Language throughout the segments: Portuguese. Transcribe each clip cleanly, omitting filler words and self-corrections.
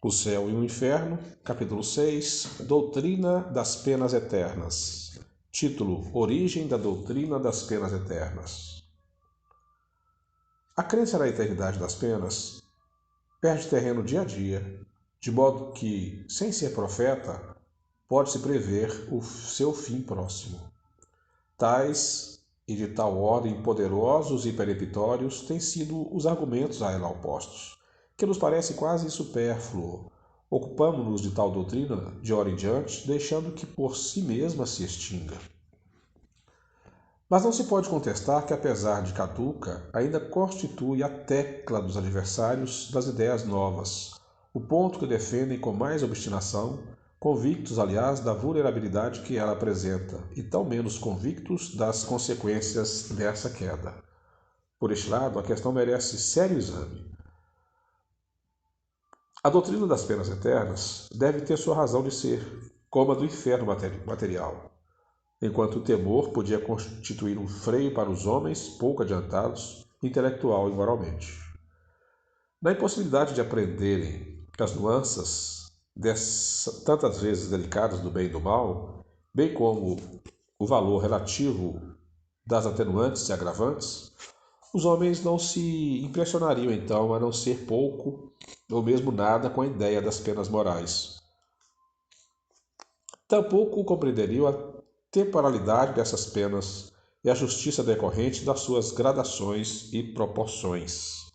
O Céu e o Inferno, capítulo 6, Doutrina das Penas Eternas. Título: Origem da Doutrina das Penas Eternas. A crença na eternidade das penas perde terreno dia a dia, de modo que, sem ser profeta, pode-se prever o seu fim próximo. Tais e de tal ordem poderosos e peremptórios têm sido os argumentos a ela opostos, que nos parece quase supérfluo. Ocupamo-nos de tal doutrina de hora em diante, deixando que por si mesma se extinga. Mas não se pode contestar que, apesar de caduca, ainda constitui a tecla dos adversários das ideias novas, o ponto que defendem com mais obstinação, convictos, aliás, da vulnerabilidade que ela apresenta, e tão menos convictos das consequências dessa queda. Por este lado, a questão merece sério exame. A doutrina das penas eternas deve ter sua razão de ser, como a do inferno material, enquanto o temor podia constituir um freio para os homens pouco adiantados, intelectual e moralmente. Na impossibilidade de aprenderem as nuances tantas vezes delicadas do bem e do mal, bem como o valor relativo das atenuantes e agravantes, os homens não se impressionariam então a não ser pouco ou mesmo nada com a ideia das penas morais. Tampouco compreenderiam a temporalidade dessas penas e a justiça decorrente das suas gradações e proporções.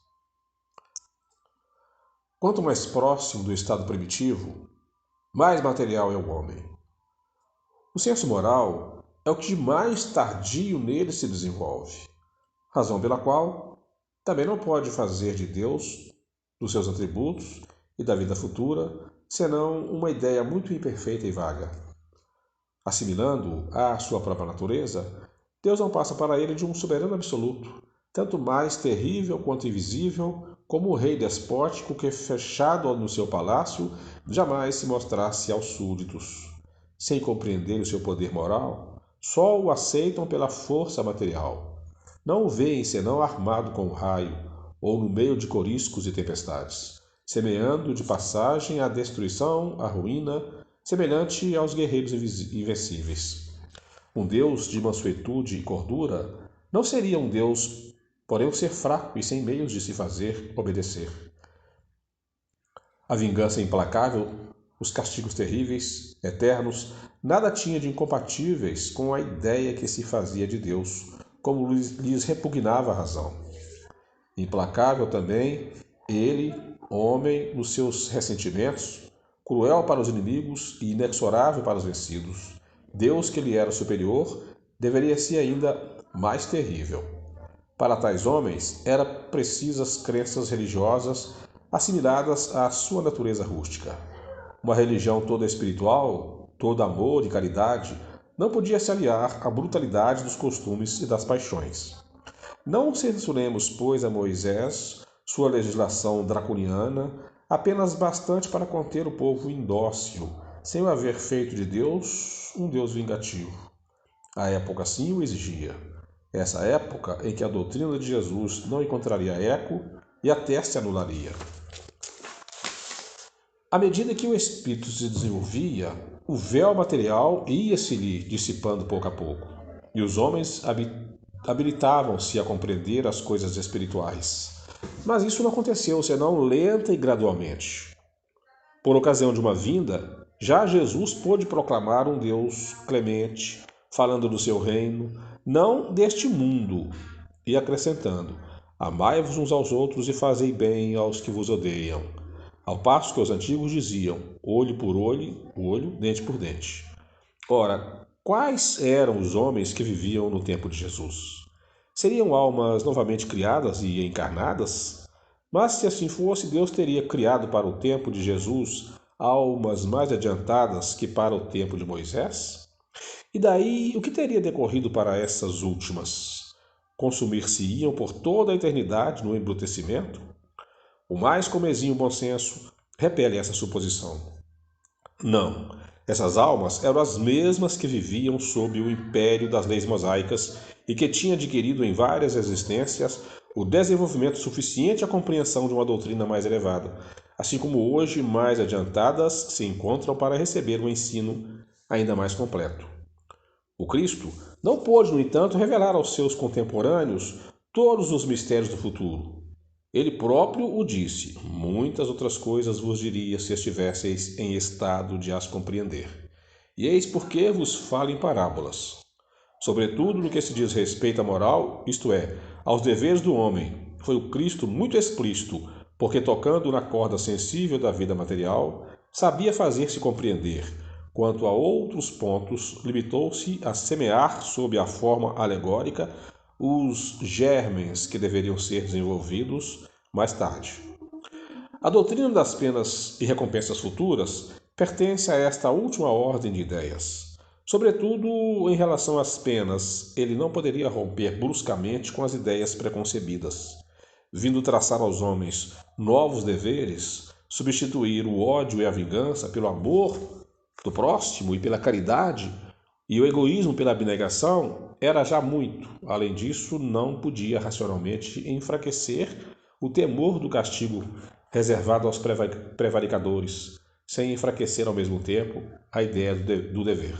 Quanto mais próximo do estado primitivo, mais material é o homem. O senso moral é o que de mais tardio nele se desenvolve, razão pela qual também não pode fazer de Deus, dos seus atributos e da vida futura, senão uma ideia muito imperfeita e vaga. Assimilando-o à sua própria natureza, Deus não passa para ele de um soberano absoluto, tanto mais terrível quanto invisível, como o rei despótico que, fechado no seu palácio, jamais se mostrasse aos súditos. Sem compreender o seu poder moral, só o aceitam pela força material. Não o veem senão armado com o raio, ou no meio de coriscos e tempestades, semeando de passagem a destruição, a ruína, semelhante aos guerreiros invencíveis. Um Deus de mansuetude e cordura não seria um Deus, porém um ser fraco e sem meios de se fazer obedecer. A vingança implacável, os castigos terríveis, eternos, nada tinha de incompatíveis com a ideia que se fazia de Deus, como lhes repugnava a razão. Implacável também, ele, homem, nos seus ressentimentos, cruel para os inimigos e inexorável para os vencidos. Deus, que lhe era superior, deveria ser ainda mais terrível. Para tais homens, eram precisas crenças religiosas assimiladas à sua natureza rústica. Uma religião toda espiritual, toda amor e caridade, não podia se aliar à brutalidade dos costumes e das paixões. Não censuremos, pois, a Moisés, sua legislação draconiana, apenas bastante para conter o povo indócil, sem o haver feito de Deus um Deus vingativo. A época assim o exigia. Essa época em que a doutrina de Jesus não encontraria eco e até se anularia. À medida que o espírito se desenvolvia, o véu material ia-se-lhe dissipando pouco a pouco, e os homens habilitavam-se a compreender as coisas espirituais. Mas isso não aconteceu senão lenta e gradualmente. Por ocasião de uma vinda, já Jesus pôde proclamar um Deus clemente, falando do seu reino, não deste mundo, e acrescentando: amai-vos uns aos outros e fazei bem aos que vos odeiam. Ao passo que os antigos diziam: olho por olho, dente por dente. Ora, quais eram os homens que viviam no tempo de Jesus? Seriam almas novamente criadas e encarnadas? Mas se assim fosse, Deus teria criado para o tempo de Jesus almas mais adiantadas que para o tempo de Moisés? E daí, o que teria decorrido para essas últimas? Consumir-se-iam por toda a eternidade no embrutecimento? O mais comezinho bom senso repele essa suposição. Não, essas almas eram as mesmas que viviam sob o império das leis mosaicas e que tinham adquirido em várias existências o desenvolvimento suficiente à compreensão de uma doutrina mais elevada, assim como hoje mais adiantadas se encontram para receber um ensino ainda mais completo. O Cristo não pôde, no entanto, revelar aos seus contemporâneos todos os mistérios do futuro. Ele próprio o disse: muitas outras coisas vos diria se estivesseis em estado de as compreender. E eis porque vos falo em parábolas. Sobretudo no que se diz respeito à moral, isto é, aos deveres do homem, foi o Cristo muito explícito, porque tocando na corda sensível da vida material, sabia fazer-se compreender. Quanto a outros pontos, limitou-se a semear sob a forma alegórica os germens que deveriam ser desenvolvidos mais tarde. A doutrina das penas e recompensas futuras pertence a esta última ordem de ideias. Sobretudo em relação às penas, ele não poderia romper bruscamente com as ideias preconcebidas, vindo traçar aos homens novos deveres, substituir o ódio e a vingança pelo amor do próximo e pela caridade, e o egoísmo pela abnegação, era já muito. Além disso, não podia racionalmente enfraquecer o temor do castigo reservado aos prevaricadores, sem enfraquecer ao mesmo tempo a ideia do dever.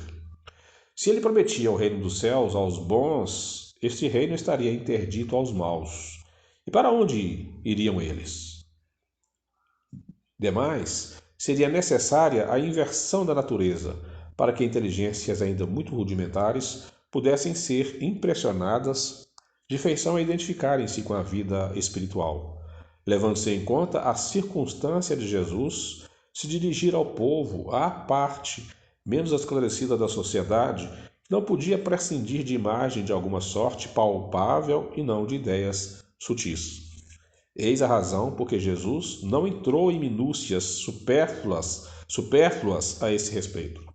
Se ele prometia o reino dos céus aos bons, este reino estaria interdito aos maus. E para onde iriam eles? Demais, seria necessária a inversão da natureza, para que inteligências ainda muito rudimentares pudessem ser impressionadas de feição a identificarem-se com a vida espiritual, levando-se em conta a circunstância de Jesus se dirigir ao povo à parte menos esclarecida da sociedade, que não podia prescindir de imagem de alguma sorte palpável e não de ideias sutis. Eis a razão porque Jesus não entrou em minúcias supérfluas a esse respeito.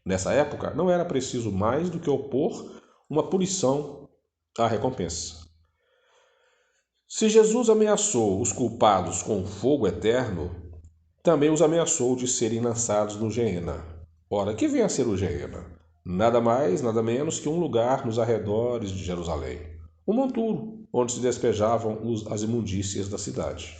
Nessa época, não era preciso mais do que opor uma punição à recompensa. Se Jesus ameaçou os culpados com o fogo eterno, também os ameaçou de serem lançados no Geena. Ora, que vem a ser o Geena? Nada mais, nada menos que um lugar nos arredores de Jerusalém. Um monturo, onde se despejavam as imundícias da cidade.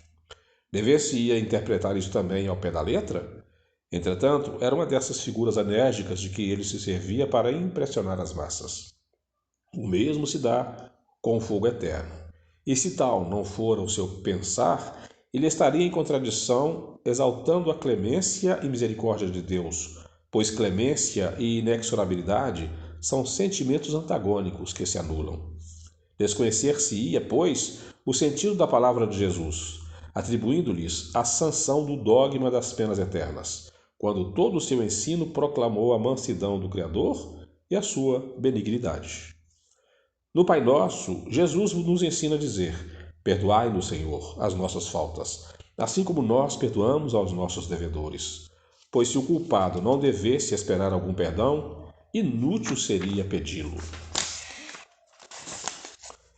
Dever-se-ia interpretar isso também ao pé da letra? Entretanto, era uma dessas figuras enérgicas de que ele se servia para impressionar as massas. O mesmo se dá com o fogo eterno. E se tal não fora o seu pensar, ele estaria em contradição, exaltando a clemência e misericórdia de Deus, pois clemência e inexorabilidade são sentimentos antagônicos que se anulam. Desconhecer-se-ia, pois, o sentido da palavra de Jesus, atribuindo-lhes a sanção do dogma das penas eternas, quando todo o seu ensino proclamou a mansidão do Criador e a sua benignidade. No Pai Nosso, Jesus nos ensina a dizer: perdoai-nos, Senhor, as nossas faltas, assim como nós perdoamos aos nossos devedores. Pois se o culpado não devesse esperar algum perdão, inútil seria pedi-lo.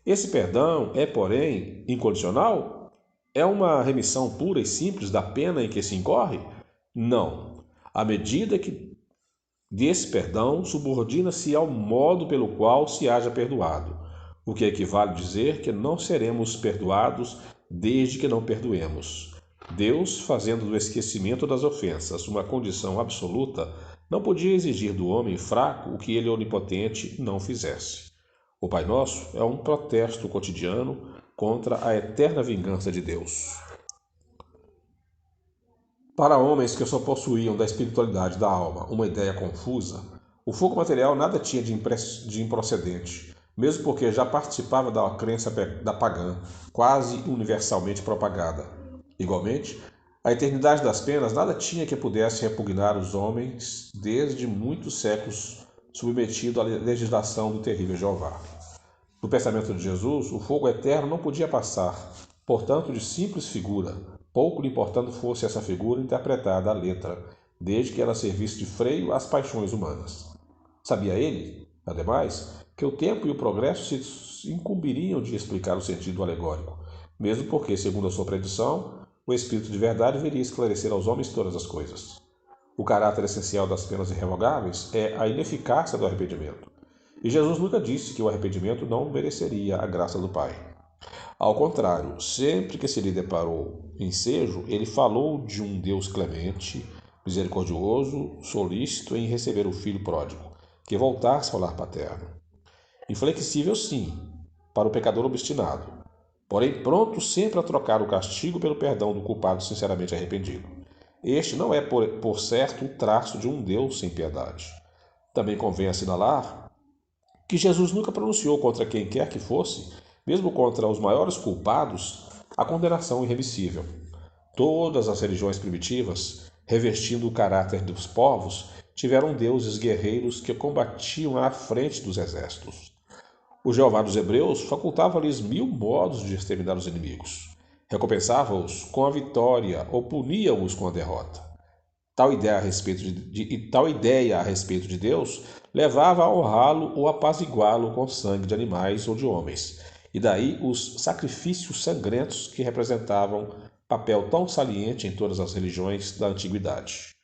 Esse perdão é, porém, incondicional? É uma remissão pura e simples da pena em que se incorre? Não. À medida que desse perdão, subordina-se ao modo pelo qual se haja perdoado, o que equivale a dizer que não seremos perdoados desde que não perdoemos. Deus, fazendo do esquecimento das ofensas uma condição absoluta, não podia exigir do homem fraco o que ele onipotente não fizesse. O Pai Nosso é um protesto cotidiano contra a eterna vingança de Deus. Para homens que só possuíam da espiritualidade da alma uma ideia confusa, o fogo material nada tinha de improcedente, mesmo porque já participava da crença da pagã, quase universalmente propagada. Igualmente, a eternidade das penas nada tinha que pudesse repugnar os homens desde muitos séculos submetido à legislação do terrível Jeová. No pensamento de Jesus, o fogo eterno não podia passar, portanto, de simples figura, pouco lhe importando fosse essa figura interpretada à letra, desde que ela servisse de freio às paixões humanas. Sabia ele, ademais, que o tempo e o progresso se incumbiriam de explicar o sentido alegórico, mesmo porque, segundo a sua predição, o Espírito de verdade viria esclarecer aos homens todas as coisas. O caráter essencial das penas irrevogáveis é a ineficácia do arrependimento. E Jesus nunca disse que o arrependimento não mereceria a graça do Pai. Ao contrário, sempre que se lhe deparou ensejo, ele falou de um Deus clemente, misericordioso, solícito em receber o filho pródigo, que voltasse ao lar paterno. Inflexível, sim, para o pecador obstinado, porém pronto sempre a trocar o castigo pelo perdão do culpado sinceramente arrependido. Este não é, por certo, o traço de um Deus sem piedade. Também convém assinalar que Jesus nunca pronunciou contra quem quer que fosse, mesmo contra os maiores culpados, a condenação irremissível. Todas as religiões primitivas, revestindo o caráter dos povos, tiveram deuses guerreiros que combatiam à frente dos exércitos. O Jeová dos Hebreus facultava-lhes 1000 modos de exterminar os inimigos. Recompensava-os com a vitória ou punia-os com a derrota. Tal ideia a respeito de Deus levava a honrá-lo ou apaziguá-lo com sangue de animais ou de homens, e daí os sacrifícios sangrentos que representavam papel tão saliente em todas as religiões da antiguidade.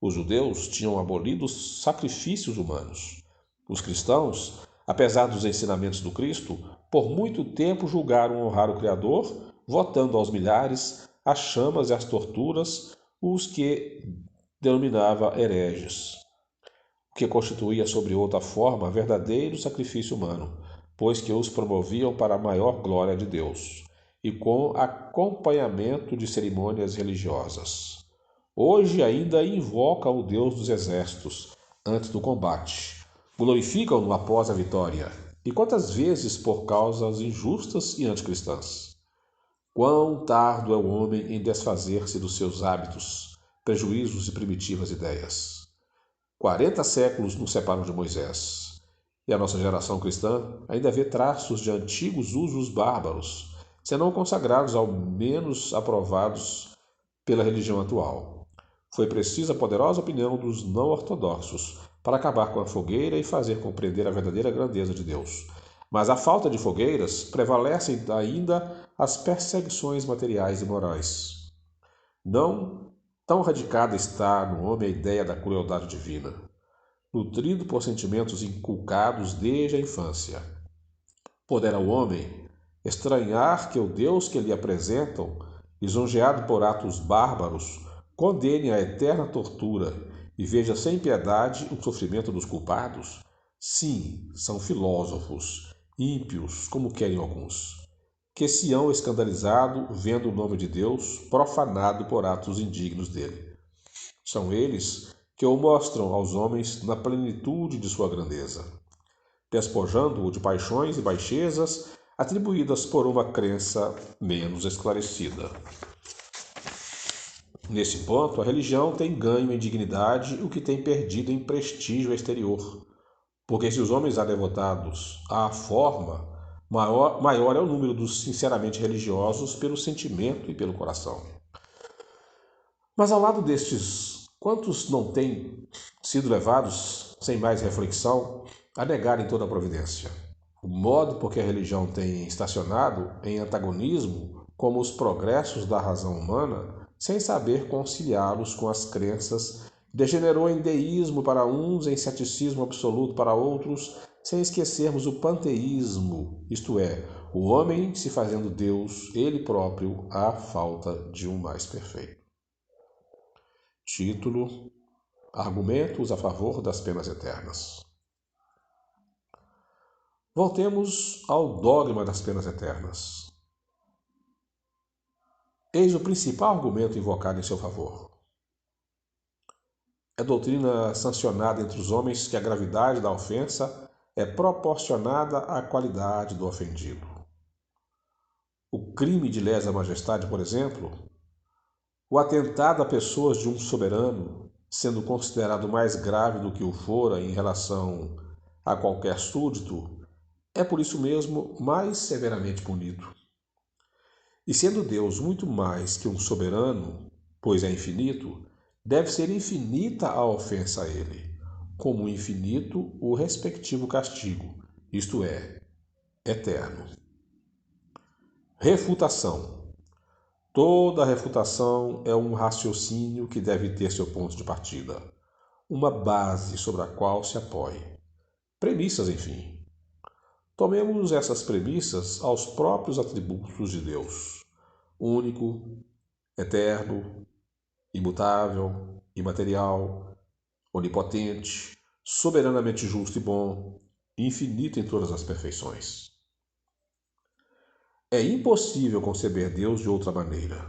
Os judeus tinham abolido os sacrifícios humanos. Os cristãos, apesar dos ensinamentos do Cristo, por muito tempo julgaram honrar o Criador, votando aos milhares, às chamas e às torturas, os que denominava hereges, o que constituía, sobre outra forma, verdadeiro sacrifício humano, pois que os promoviam para a maior glória de Deus, e com acompanhamento de cerimônias religiosas. Hoje ainda invoca o Deus dos exércitos antes do combate, glorificam-no após a vitória, e quantas vezes por causas injustas e anticristãs. Quão tardo é o homem em desfazer-se dos seus hábitos, prejuízos e primitivas ideias. 40 séculos nos separam de Moisés, e a nossa geração cristã ainda vê traços de antigos usos bárbaros, senão consagrados ao menos aprovados pela religião atual. Foi precisa a poderosa opinião dos não ortodoxos para acabar com a fogueira e fazer compreender a verdadeira grandeza de Deus. Mas à falta de fogueiras, prevalecem ainda as perseguições materiais e morais. Não tão radicada está no homem a ideia da crueldade divina, nutrido por sentimentos inculcados desde a infância. Poderá o homem estranhar que o Deus que lhe apresentam, lisonjeado por atos bárbaros, condene a eterna tortura e veja sem piedade o sofrimento dos culpados? Sim, são filósofos, ímpios, como querem alguns, que se hão escandalizado vendo o nome de Deus profanado por atos indignos dele. São eles que o mostram aos homens na plenitude de sua grandeza, despojando-o de paixões e baixezas atribuídas por uma crença menos esclarecida. Nesse ponto, a religião tem ganho em dignidade o que tem perdido em prestígio exterior, porque se os homens há devotados à forma, maior é o número dos sinceramente religiosos pelo sentimento e pelo coração. Mas ao lado destes, quantos não têm sido levados, sem mais reflexão, a negarem toda a providência? O modo por que a religião tem estacionado em antagonismo como os progressos da razão humana, sem saber conciliá-los com as crenças, degenerou em deísmo para uns, em ceticismo absoluto para outros, sem esquecermos o panteísmo, isto é, o homem se fazendo Deus, ele próprio, à falta de um mais perfeito. Título: Argumentos a favor das penas eternas. Voltemos ao dogma das penas eternas. Eis o principal argumento invocado em seu favor. É doutrina sancionada entre os homens que a gravidade da ofensa é proporcionada à qualidade do ofendido. O crime de lesa majestade, por exemplo, o atentado a pessoas de um soberano, sendo considerado mais grave do que o fora em relação a qualquer súdito, é por isso mesmo mais severamente punido. E sendo Deus muito mais que um soberano, pois é infinito, deve ser infinita a ofensa a ele, como infinito o respectivo castigo, isto é, eterno. Refutação. Toda refutação é um raciocínio que deve ter seu ponto de partida, uma base sobre a qual se apoie. Premissas, enfim. Tomemos essas premissas aos próprios atributos de Deus: único, eterno, imutável, imaterial, onipotente, soberanamente justo e bom, infinito em todas as perfeições. É impossível conceber Deus de outra maneira,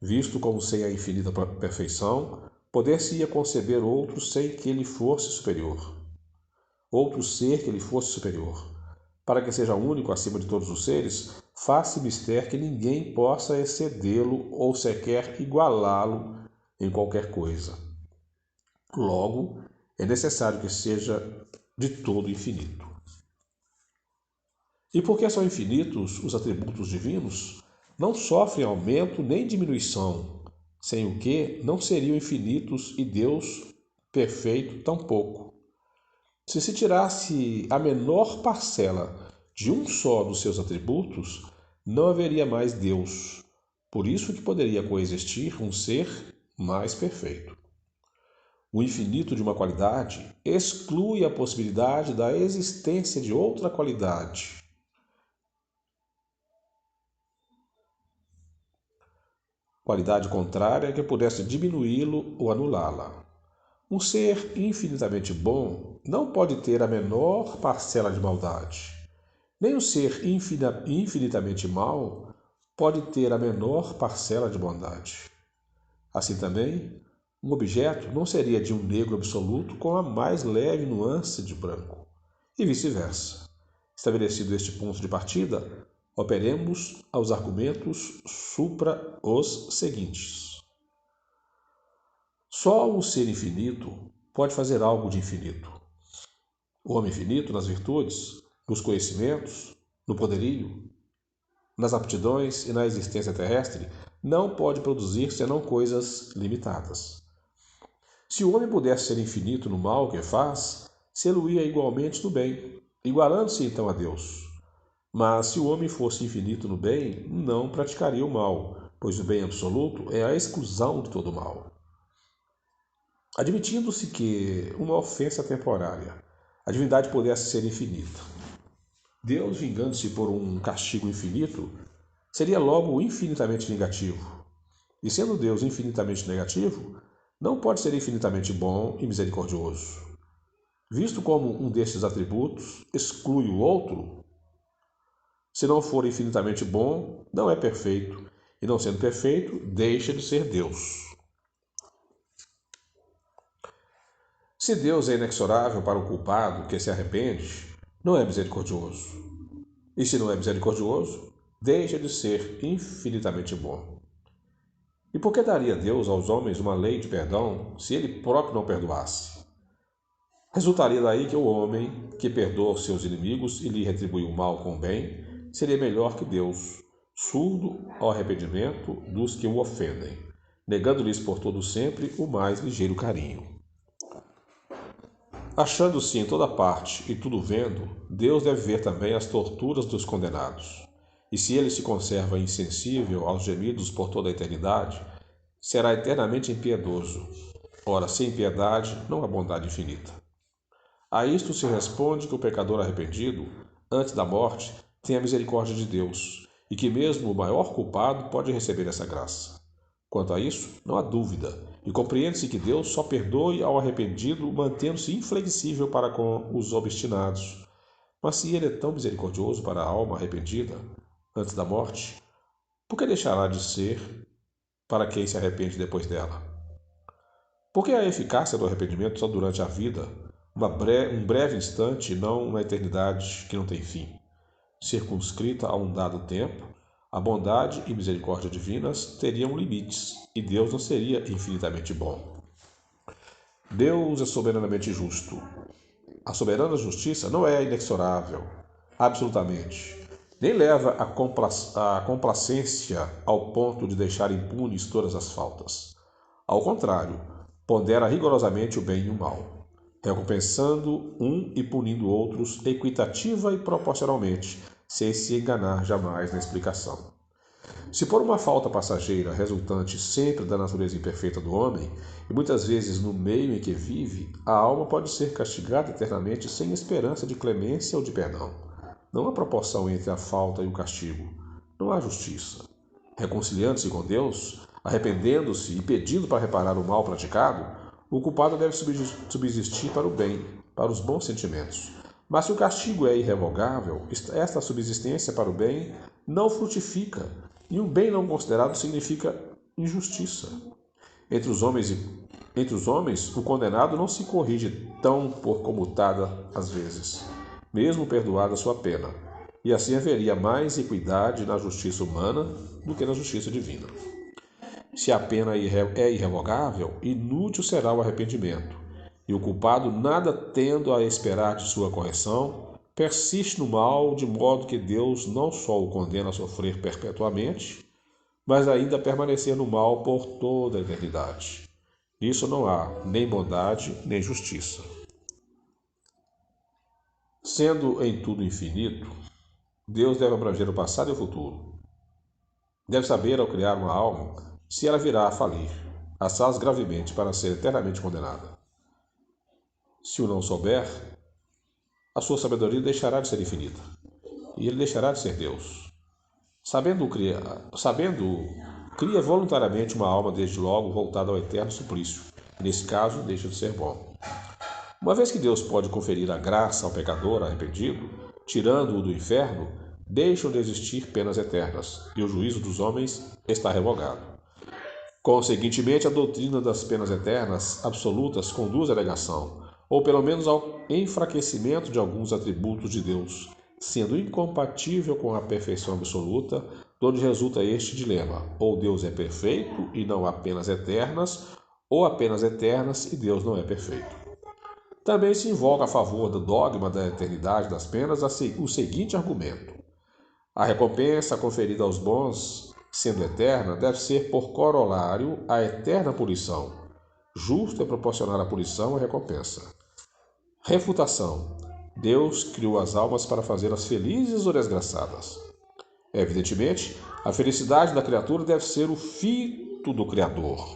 visto como sem a infinita perfeição, poder-se-ia conceber outro sem que ele fosse superior. Outro ser que lhe fosse superior. Para que seja único acima de todos os seres, faz-se mister que ninguém possa excedê-lo ou sequer igualá-lo em qualquer coisa. Logo, é necessário que seja de todo infinito. E porque são infinitos os atributos divinos, não sofrem aumento nem diminuição, sem o que não seriam infinitos e Deus perfeito tampouco. Se se tirasse a menor parcela de um só dos seus atributos, não haveria mais Deus. Por isso que poderia coexistir um ser mais perfeito. O infinito de uma qualidade exclui a possibilidade da existência de outra qualidade. Qualidade contrária que pudesse diminuí-lo ou anulá-la. Um ser infinitamente bom não pode ter a menor parcela de maldade. Nem um ser infinitamente mau pode ter a menor parcela de bondade. Assim também, um objeto não seria de um negro absoluto com a mais leve nuance de branco, e vice-versa. Estabelecido este ponto de partida, operemos aos argumentos supra os seguintes. Só um ser infinito pode fazer algo de infinito. O homem infinito nas virtudes, nos conhecimentos, no poderio, nas aptidões e na existência terrestre, não pode produzir senão coisas limitadas. Se o homem pudesse ser infinito no mal que faz, ser-lo-ia igualmente no bem, igualando-se então a Deus. Mas se o homem fosse infinito no bem, não praticaria o mal, pois o bem absoluto é a exclusão de todo o mal. Admitindo-se que uma ofensa temporária, a divindade pudesse ser infinita, Deus, vingando-se por um castigo infinito, seria logo infinitamente negativo. E sendo Deus infinitamente negativo, não pode ser infinitamente bom e misericordioso. Visto como um destes atributos exclui o outro, se não for infinitamente bom, não é perfeito, e não sendo perfeito, deixa de ser Deus. Se Deus é inexorável para o culpado que se arrepende, não é misericordioso. E se não é misericordioso, deixa de ser infinitamente bom. E por que daria Deus aos homens uma lei de perdão se ele próprio não perdoasse? Resultaria daí que o homem que perdoa os seus inimigos e lhe retribui o mal com o bem seria melhor que Deus, surdo ao arrependimento dos que o ofendem, negando-lhes por todo sempre o mais ligeiro carinho. Achando-se em toda parte e tudo vendo, Deus deve ver também as torturas dos condenados. E se ele se conserva insensível aos gemidos por toda a eternidade, será eternamente impiedoso. Ora, sem piedade não há bondade infinita. A isto se responde que o pecador arrependido, antes da morte, tem a misericórdia de Deus, e que mesmo o maior culpado pode receber essa graça. Quanto a isso, não há dúvida, e compreende-se que Deus só perdoe ao arrependido, mantendo-se inflexível para com os obstinados. Mas se ele é tão misericordioso para a alma arrependida, antes da morte, por que deixará de ser para quem se arrepende depois dela? Por que a eficácia do arrependimento só durante a vida, um breve instante e não uma eternidade que não tem fim? Circunscrita a um dado tempo, a bondade e misericórdia divinas teriam limites, e Deus não seria infinitamente bom. Deus é soberanamente justo. A soberana justiça não é inexorável, absolutamente, nem leva a complacência ao ponto de deixar impunes todas as faltas. Ao contrário, pondera rigorosamente o bem e o mal, recompensando um e punindo outros equitativa e proporcionalmente, sem se enganar jamais na explicação. Se por uma falta passageira, resultante sempre da natureza imperfeita do homem, e muitas vezes no meio em que vive, a alma pode ser castigada eternamente sem esperança de clemência ou de perdão. Não há proporção entre a falta e o castigo. Não há justiça. Reconciliando-se com Deus, arrependendo-se e pedindo para reparar o mal praticado, o culpado deve subsistir para o bem, para os bons sentimentos. Mas se o castigo é irrevogável, esta subsistência para o bem não frutifica, e um bem não considerado significa injustiça. Entre os homens, o condenado não se corrige tão por comutada às vezes, mesmo perdoada sua pena, e assim haveria mais equidade na justiça humana do que na justiça divina. Se a pena é irrevogável, inútil será o arrependimento, e o culpado, nada tendo a esperar de sua correção, persiste no mal, de modo que Deus não só o condena a sofrer perpetuamente, mas ainda a permanecer no mal por toda a eternidade. Isso não há nem bondade, nem justiça. Sendo em tudo infinito, Deus deve abranger o passado e o futuro. Deve saber, ao criar uma alma, se ela virá a falir, assaz gravemente para ser eternamente condenada. Se o não souber, a sua sabedoria deixará de ser infinita, e ele deixará de ser Deus. Sabendo, cria voluntariamente uma alma desde logo voltada ao eterno suplício, e nesse caso deixa de ser bom. Uma vez que Deus pode conferir a graça ao pecador arrependido, tirando-o do inferno, deixam de existir penas eternas, e o juízo dos homens está revogado. Conseguintemente, a doutrina das penas eternas absolutas conduz à negação, ou pelo menos ao enfraquecimento de alguns atributos de Deus, sendo incompatível com a perfeição absoluta, de onde resulta este dilema: ou Deus é perfeito e não há penas eternas, ou há penas eternas e Deus não é perfeito. Também se invoca a favor do dogma da eternidade das penas o seguinte argumento: a recompensa conferida aos bons, sendo eterna, deve ser por corolário a eterna punição. Justo é proporcionar a punição à recompensa. Refutação: Deus criou as almas para fazê-las felizes ou desgraçadas. Evidentemente, a felicidade da criatura deve ser o fito do Criador,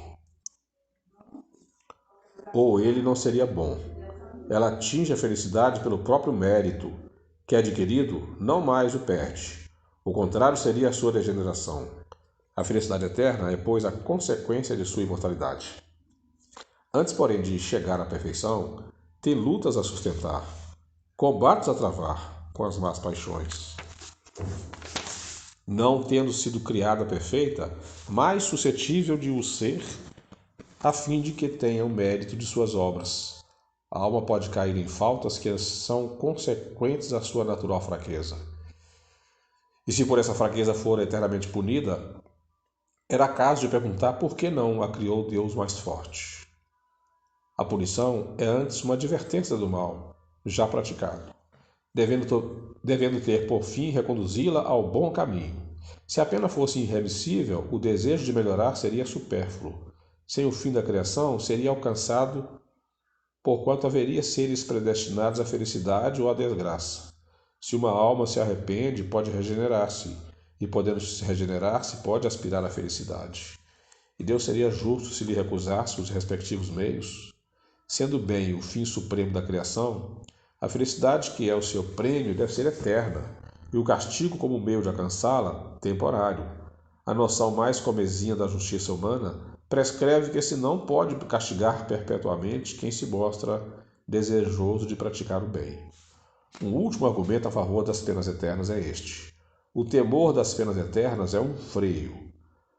ou ele não seria bom. Ela atinge a felicidade pelo próprio mérito, que é adquirido, não mais o perde. O contrário seria a sua degeneração. A felicidade eterna é, pois, a consequência de sua imortalidade. Antes, porém, de chegar à perfeição, tem lutas a sustentar, combates a travar com as más paixões. Não tendo sido criada perfeita, mais suscetível de o ser, a fim de que tenha o mérito de suas obras. A alma pode cair em faltas que são consequentes à sua natural fraqueza. E se por essa fraqueza for eternamente punida, era caso de perguntar por que não a criou Deus mais forte. A punição é antes uma advertência do mal, já praticado, devendo ter por fim reconduzi-la ao bom caminho. Se a pena fosse irremissível, o desejo de melhorar seria supérfluo. Sem o fim da criação, seria alcançado porquanto haveria seres predestinados à felicidade ou à desgraça. Se uma alma se arrepende, pode regenerar-se, e podendo se regenerar-se, pode aspirar à felicidade. E Deus seria justo se lhe recusasse os respectivos meios? Sendo bem o fim supremo da criação, a felicidade que é o seu prêmio deve ser eterna, e o castigo como meio de alcançá-la, temporário. A noção mais comezinha da justiça humana prescreve que se não pode castigar perpetuamente quem se mostra desejoso de praticar o bem. Um último argumento a favor das penas eternas é este: o temor das penas eternas é um freio.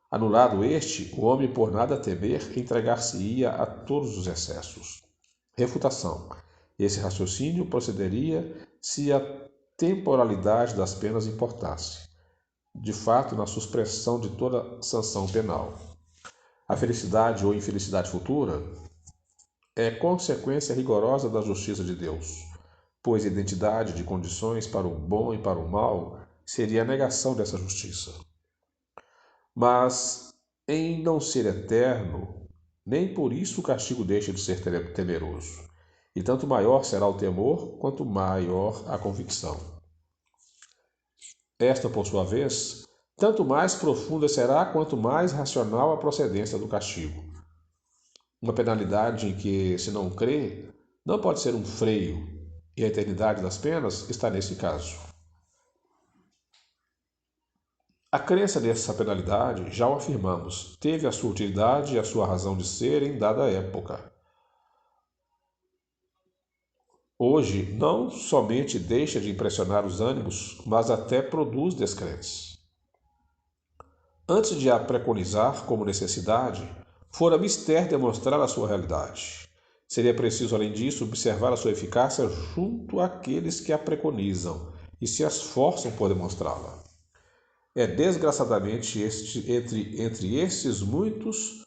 Anulado este, o homem por nada temer entregar-se-ia a todos os excessos. Refutação: esse raciocínio procederia se a temporalidade das penas importasse, de fato, na supressão de toda sanção penal. A felicidade ou infelicidade futura é consequência rigorosa da justiça de Deus, pois a identidade de condições para o bom e para o mal seria a negação dessa justiça. Mas, em não ser eterno, nem por isso o castigo deixa de ser temeroso. E tanto maior será o temor, quanto maior a convicção. Esta, por sua vez, tanto mais profunda será, quanto mais racional a procedência do castigo. Uma penalidade em que, se não crê, não pode ser um freio, e a eternidade das penas está nesse caso. A crença nessa penalidade, já o afirmamos, teve a sua utilidade e a sua razão de ser em dada época. Hoje, não somente deixa de impressionar os ânimos, mas até produz descrentes. Antes de a preconizar como necessidade, fora mister demonstrar a sua realidade. Seria preciso, além disso, observar a sua eficácia junto àqueles que a preconizam e se esforçam por demonstrá-la. É desgraçadamente entre estes muitos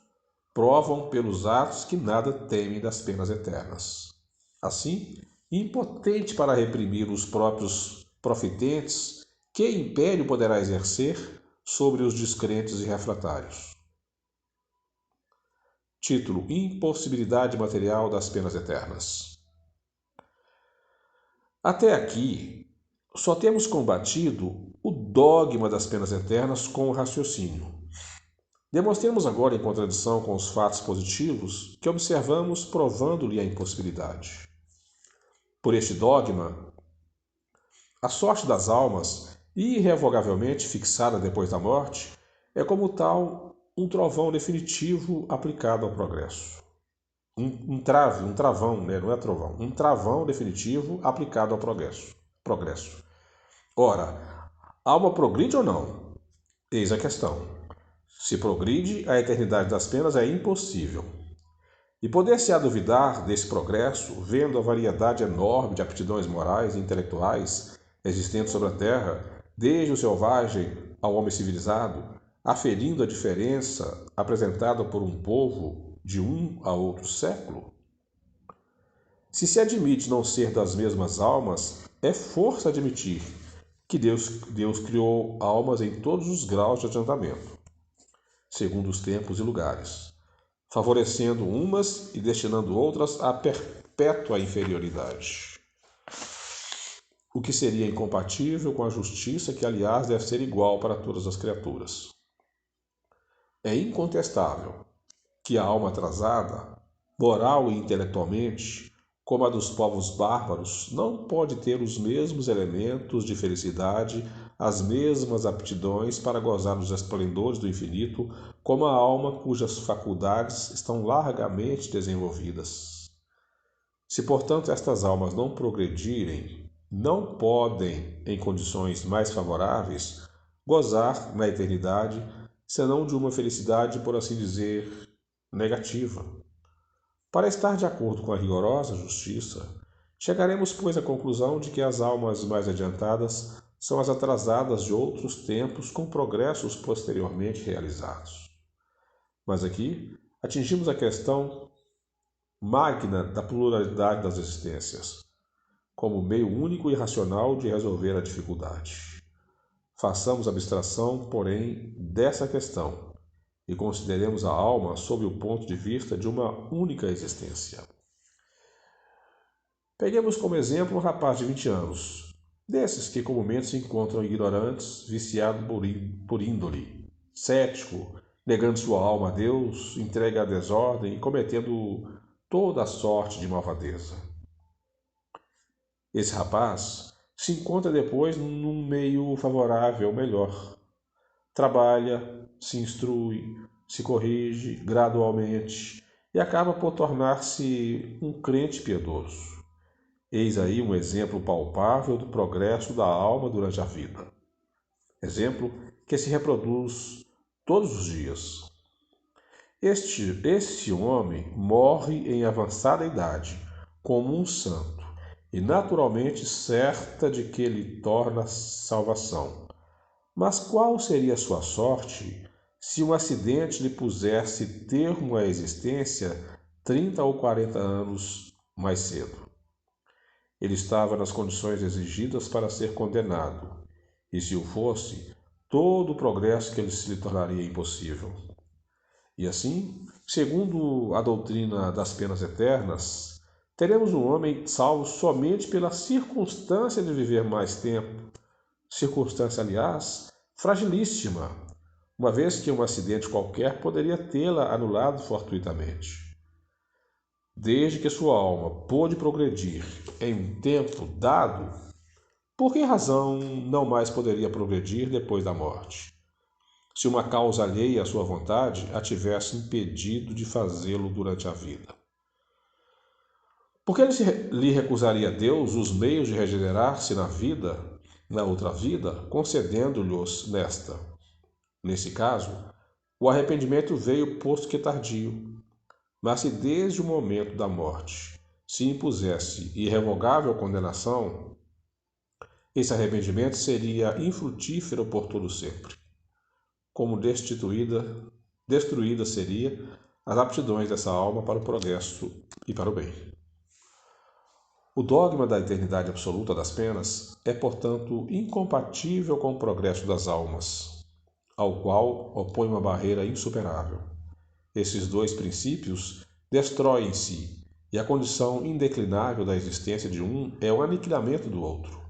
provam pelos atos que nada temem das penas eternas. Assim, impotente para reprimir os próprios profitentes, que império poderá exercer sobre os descrentes e refratários? Título: Impossibilidade material das penas eternas. Até aqui, só temos combatido o dogma das penas eternas com o raciocínio. Demonstremos agora, em contradição com os fatos positivos, que observamos provando-lhe a impossibilidade. Por este dogma, a sorte das almas, irrevogavelmente fixada depois da morte, é como tal um trovão definitivo aplicado ao progresso. Um travão, né? Não é trovão, um travão definitivo aplicado ao progresso. Ora, a alma progride ou não? Eis a questão. Se progride, a eternidade das penas é impossível. E poder-se-á duvidar desse progresso, vendo a variedade enorme de aptidões morais e intelectuais existentes sobre a Terra, desde o selvagem ao homem civilizado, aferindo a diferença apresentada por um povo de um a outro século? Se admite não ser das mesmas almas, é força admitir que Deus criou almas em todos os graus de adiantamento, segundo os tempos e lugares, favorecendo umas e destinando outras à perpétua inferioridade, o que seria incompatível com a justiça que, aliás, deve ser igual para todas as criaturas. É incontestável que a alma atrasada, moral e intelectualmente, como a dos povos bárbaros, não pode ter os mesmos elementos de felicidade, as mesmas aptidões para gozar dos esplendores do infinito, como a alma cujas faculdades estão largamente desenvolvidas. Se, portanto, estas almas não progredirem, não podem, em condições mais favoráveis, gozar na eternidade, senão de uma felicidade, por assim dizer, negativa. Para estar de acordo com a rigorosa justiça, chegaremos, pois, à conclusão de que as almas mais adiantadas são as atrasadas de outros tempos com progressos posteriormente realizados. Mas aqui atingimos a questão magna da pluralidade das existências, como meio único e racional de resolver a dificuldade. Façamos abstração, porém, dessa questão e consideremos a alma sob o ponto de vista de uma única existência. Peguemos como exemplo um rapaz de 20 anos, desses que comumente se encontram ignorantes, viciado por índole, cético, negando sua alma a Deus, entregue à desordem e cometendo toda a sorte de malvadeza. Esse rapaz se encontra depois num meio favorável, melhor. Trabalha, se instrui, se corrige gradualmente e acaba por tornar-se um crente piedoso. Eis aí um exemplo palpável do progresso da alma durante a vida. Exemplo que se reproduz todos os dias. Este homem morre em avançada idade, como um santo, e naturalmente certa de que lhe torna salvação. Mas qual seria a sua sorte se um acidente lhe pusesse termo à existência 30 ou 40 anos mais cedo? Ele estava nas condições exigidas para ser condenado, e se o fosse, todo o progresso que ele se lhe tornaria impossível. E assim, segundo a doutrina das penas eternas, teremos um homem salvo somente pela circunstância de viver mais tempo, circunstância, aliás, fragilíssima, uma vez que um acidente qualquer poderia tê-la anulado fortuitamente. Desde que sua alma pôde progredir em um tempo dado, por que razão não mais poderia progredir depois da morte? se uma causa alheia à sua vontade a tivesse impedido de fazê-lo durante a vida. Por que lhe recusaria Deus os meios de regenerar-se na outra vida, concedendo-lhes nesta? Nesse caso, o arrependimento veio posto que tardio, mas se desde o momento da morte se impusesse irrevogável condenação, esse arrependimento seria infrutífero por todo sempre, como destruída seria as aptidões dessa alma para o progresso e para o bem. O dogma da eternidade absoluta das penas é, portanto, incompatível com o progresso das almas, ao qual opõe uma barreira insuperável. Esses dois princípios destroem-se, e a condição indeclinável da existência de um é o aniquilamento do outro.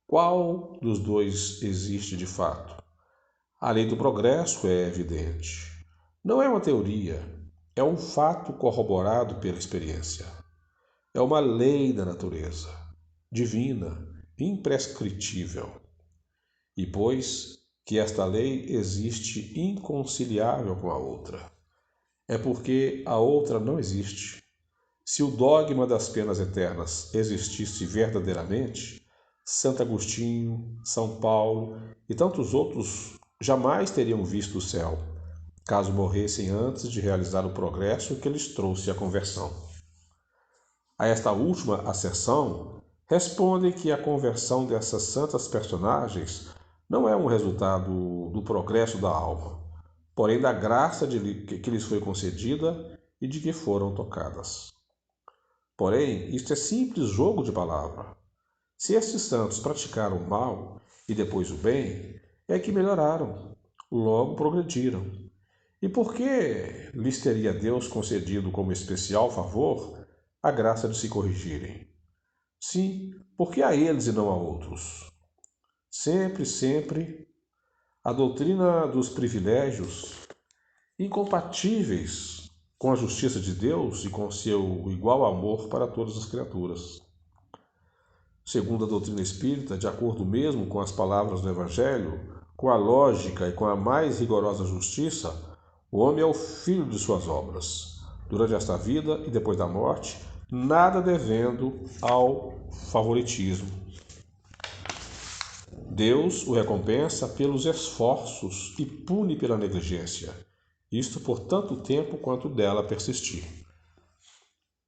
Qual dos dois existe de fato? A lei do progresso é evidente. Não é uma teoria, é um fato corroborado pela experiência. É uma lei da natureza, divina, imprescritível. E pois que esta lei existe inconciliável com a outra, é porque a outra não existe. Se o dogma das penas eternas existisse verdadeiramente, Santo Agostinho, São Paulo e tantos outros jamais teriam visto o céu, caso morressem antes de realizar o progresso que lhes trouxe a conversão. A esta última asserção, respondem que a conversão dessas santas personagens não é um resultado do progresso da alma, porém da graça que lhes foi concedida e de que foram tocadas. Porém, isto é simples jogo de palavra. Se estes santos praticaram o mal e depois o bem, é que melhoraram, logo progrediram. E por que lhes teria Deus concedido como especial favor a graça de se corrigirem? Sim, porque a eles e não a outros. Sempre, a doutrina dos privilégios, incompatíveis com a justiça de Deus e com seu igual amor para todas as criaturas. Segundo a doutrina espírita, de acordo mesmo com as palavras do Evangelho, com a lógica e com a mais rigorosa justiça, o homem é o filho de suas obras, durante esta vida e depois da morte, nada devendo ao favoritismo. Deus o recompensa pelos esforços e pune pela negligência, isto por tanto tempo quanto dela persistir.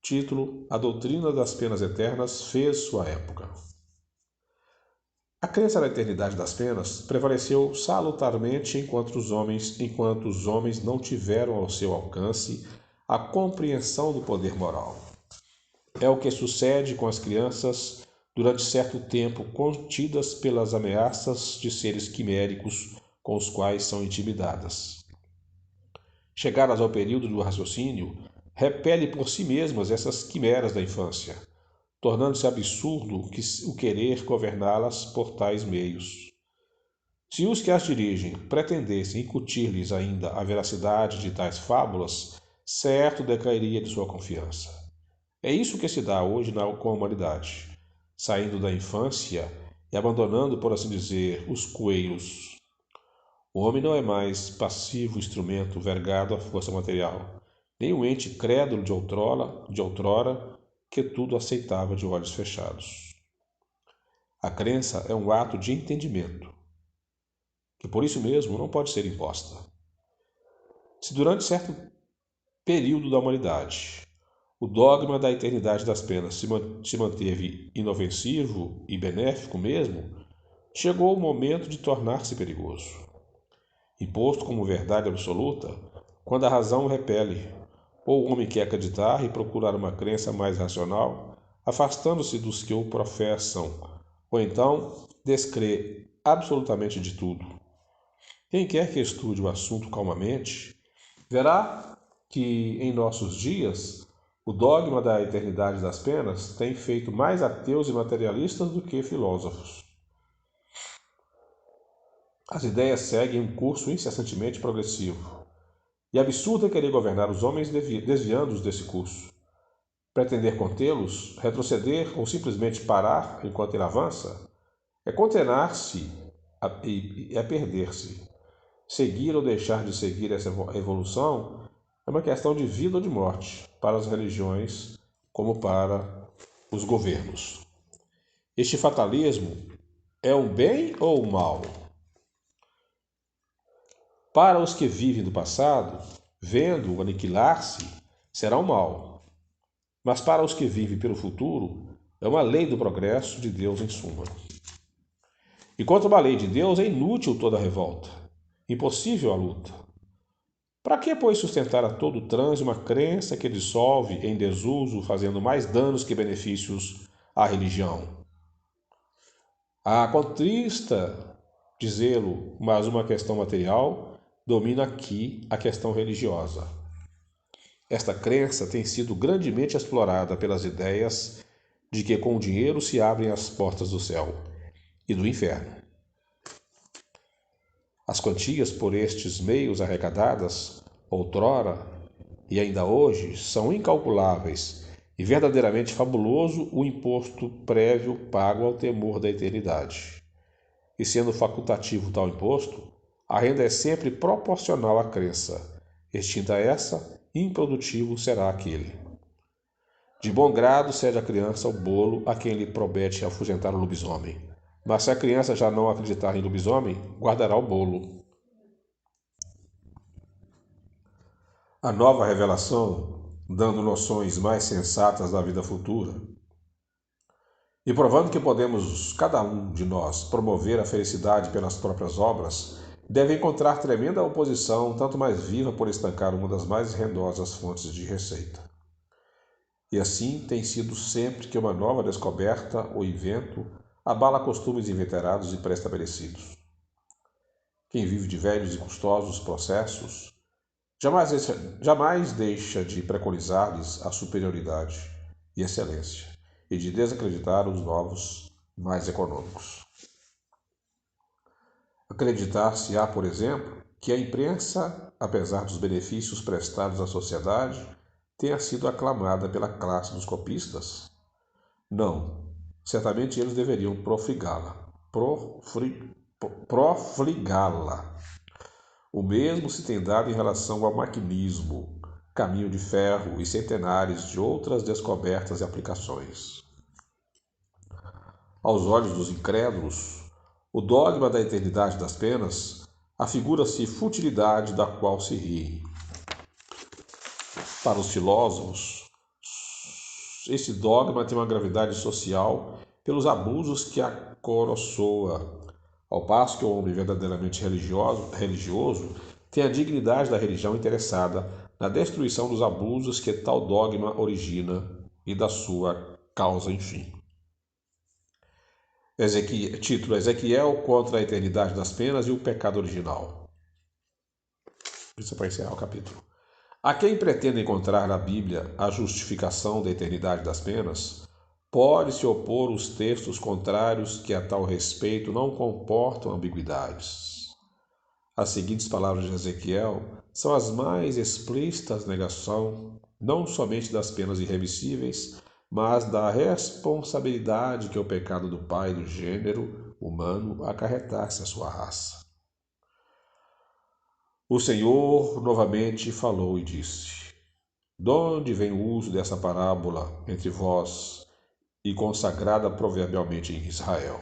Título: A doutrina das penas eternas fez sua época. A crença na eternidade das penas prevaleceu salutarmente enquanto os homens não tiveram ao seu alcance a compreensão do poder moral. É o que sucede com as crianças durante certo tempo contidas pelas ameaças de seres quiméricos com os quais são intimidadas. Chegadas ao período do raciocínio, repele por si mesmas essas quimeras da infância, tornando-se absurdo o querer governá-las por tais meios. Se os que as dirigem pretendessem incutir-lhes ainda a veracidade de tais fábulas, certo decairia de sua confiança. É isso que se dá hoje com a humanidade, saindo da infância e abandonando, por assim dizer, os coelhos. O homem não é mais passivo instrumento vergado à força material, nem o ente crédulo de outrora que tudo aceitava de olhos fechados. A crença é um ato de entendimento, que por isso mesmo não pode ser imposta. Se durante certo período da humanidade o dogma da eternidade das penas se manteve inofensivo e benéfico mesmo, chegou o momento de tornar-se perigoso. Imposto como verdade absoluta, quando a razão o repele, ou o homem quer acreditar e procurar uma crença mais racional, afastando-se dos que o professam, ou então descrê absolutamente de tudo. Quem quer que estude o assunto calmamente, verá que em nossos dias o dogma da eternidade das penas tem feito mais ateus e materialistas do que filósofos. As ideias seguem um curso incessantemente progressivo, e absurdo é querer governar os homens desviando-os desse curso. Pretender contê-los, retroceder ou simplesmente parar enquanto ele avança, é condenar-se e é perder-se. Seguir ou deixar de seguir essa evolução é uma questão de vida ou de morte, para as religiões como para os governos. Este fatalismo é um bem ou um mal? Para os que vivem do passado, vendo-o aniquilar-se, será um mal. Mas para os que vivem pelo futuro, é uma lei do progresso de Deus em suma. E contra uma lei de Deus é inútil toda revolta, impossível a luta. Para que, pois, sustentar a todo transe uma crença que dissolve em desuso, fazendo mais danos que benefícios à religião? Contrista dizê-lo, mas uma questão material domina aqui a questão religiosa. Esta crença tem sido grandemente explorada pelas ideias de que com o dinheiro se abrem as portas do céu e do inferno. As quantias por estes meios arrecadadas, outrora e ainda hoje, são incalculáveis e verdadeiramente fabuloso o imposto prévio pago ao temor da eternidade. E sendo facultativo tal imposto, a renda é sempre proporcional à crença. Extinta essa, improdutivo será aquele. De bom grado cede a criança o bolo a quem lhe promete afugentar o lobisomem. Mas se a criança já não acreditar em lobisomem, guardará o bolo. A nova revelação, dando noções mais sensatas da vida futura, e provando que podemos, cada um de nós, promover a felicidade pelas próprias obras, deve encontrar tremenda oposição, tanto mais viva por estancar uma das mais rendosas fontes de receita. E assim tem sido sempre que uma nova descoberta ou invento abala costumes inveterados e pré-estabelecidos. Quem vive de velhos e custosos processos jamais deixa de preconizar-lhes a superioridade e excelência e de desacreditar os novos mais econômicos. Acreditar-se-á, por exemplo, que a imprensa, apesar dos benefícios prestados à sociedade, tenha sido aclamada pela classe dos copistas? Não. Certamente eles deveriam profligá-la. O mesmo se tem dado em relação ao maquinismo, caminho de ferro e centenares de outras descobertas e aplicações. Aos olhos dos incrédulos, o dogma da eternidade das penas afigura-se futilidade da qual se riem. Para os filósofos, esse dogma tem uma gravidade social pelos abusos que a coroçoa, ao passo que o homem verdadeiramente religioso tem a dignidade da religião interessada na destruição dos abusos que tal dogma origina e da sua causa, enfim. Título: Ezequiel contra a eternidade das penas e o pecado original. Isso é para encerrar o capítulo. A quem pretende encontrar na Bíblia a justificação da eternidade das penas, pode-se opor os textos contrários que a tal respeito não comportam ambiguidades. As seguintes palavras de Ezequiel são as mais explícitas negação, não somente das penas irremissíveis, mas da responsabilidade que o pecado do pai do gênero humano acarretasse à sua raça. O Senhor novamente falou e disse: De onde vem o uso dessa parábola entre vós e consagrada proverbialmente em Israel?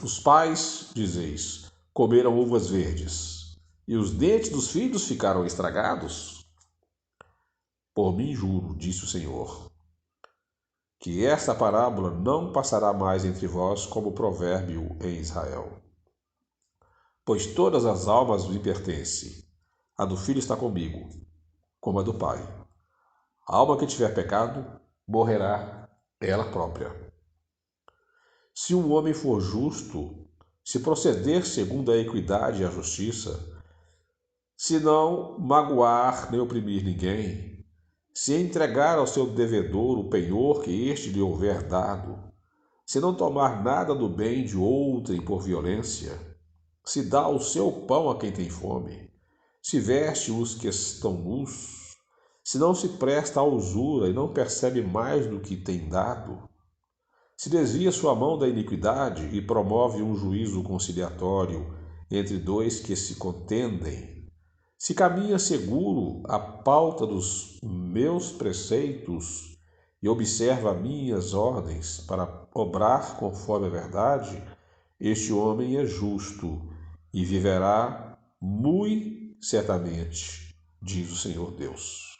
Os pais, dizeis, comeram uvas verdes, e os dentes dos filhos ficaram estragados? Por mim juro, disse o Senhor, que esta parábola não passará mais entre vós como provérbio em Israel. Pois todas as almas me pertencem, a do filho está comigo, como a do pai. A alma que tiver pecado, morrerá ela própria. Se um homem for justo, se proceder segundo a equidade e a justiça, se não magoar nem oprimir ninguém, se entregar ao seu devedor o penhor que este lhe houver dado, se não tomar nada do bem de outrem por violência, se dá o seu pão a quem tem fome, se veste os que estão nus, se não se presta à usura e não percebe mais do que tem dado, se desvia sua mão da iniquidade e promove um juízo conciliatório entre dois que se contendem? Se caminha seguro à pauta dos meus preceitos e observa minhas ordens para obrar conforme a verdade, este homem é justo e viverá muito certamente, diz o Senhor Deus.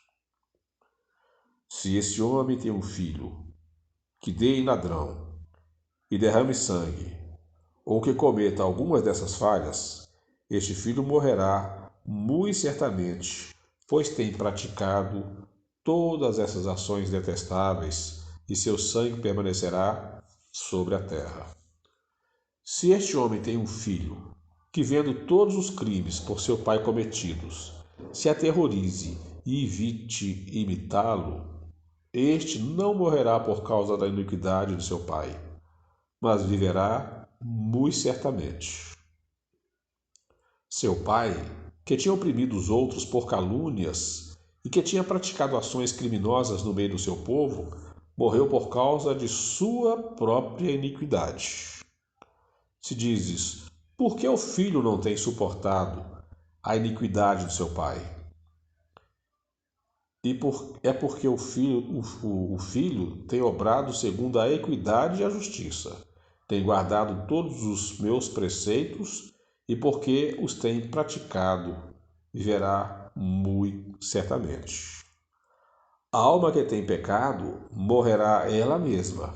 Se esse homem tem um filho que dê em ladrão e derrame sangue, ou que cometa algumas dessas falhas, este filho morrerá muito certamente, pois tem praticado todas essas ações detestáveis e seu sangue permanecerá sobre a terra. Se este homem tem um filho que, vendo todos os crimes por seu pai cometidos, se aterrorize e evite imitá-lo, este não morrerá por causa da iniquidade de seu pai, mas viverá muito certamente. Seu pai, que tinha oprimido os outros por calúnias e que tinha praticado ações criminosas no meio do seu povo, morreu por causa de sua própria iniquidade. Se dizes, por que o filho não tem suportado a iniquidade de seu pai? É porque o filho tem obrado segundo a equidade e a justiça, tem guardado todos os meus preceitos e porque os tem praticado, viverá muito certamente. A alma que tem pecado morrerá ela mesma.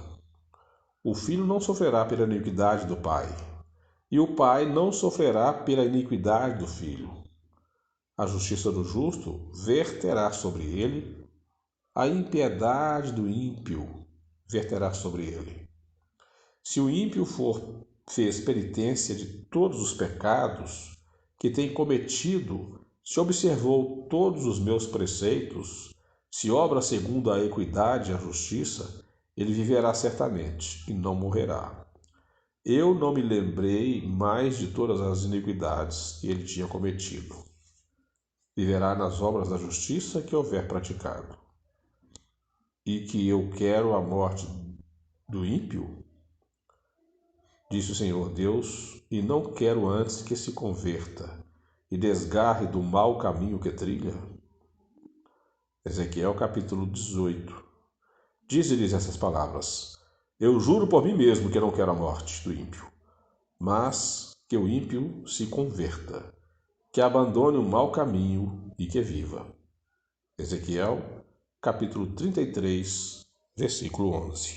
O filho não sofrerá pela iniquidade do pai, e o pai não sofrerá pela iniquidade do filho. A justiça do justo verterá sobre ele, a impiedade do ímpio verterá sobre ele. Se o ímpio fez penitência de todos os pecados que tem cometido, se observou todos os meus preceitos, se obra segundo a equidade e a justiça, ele viverá certamente e não morrerá. Eu não me lembrei mais de todas as iniquidades que ele tinha cometido. Viverá nas obras da justiça que houver praticado. E que eu quero a morte do ímpio, disse o Senhor Deus, e não quero antes que se converta e desgarre do mau caminho que trilha. Ezequiel capítulo 18. Dize-lhes essas palavras: Eu juro por mim mesmo que não quero a morte do ímpio, mas que o ímpio se converta, que abandone o mau caminho e que viva. Ezequiel capítulo 33, versículo 11.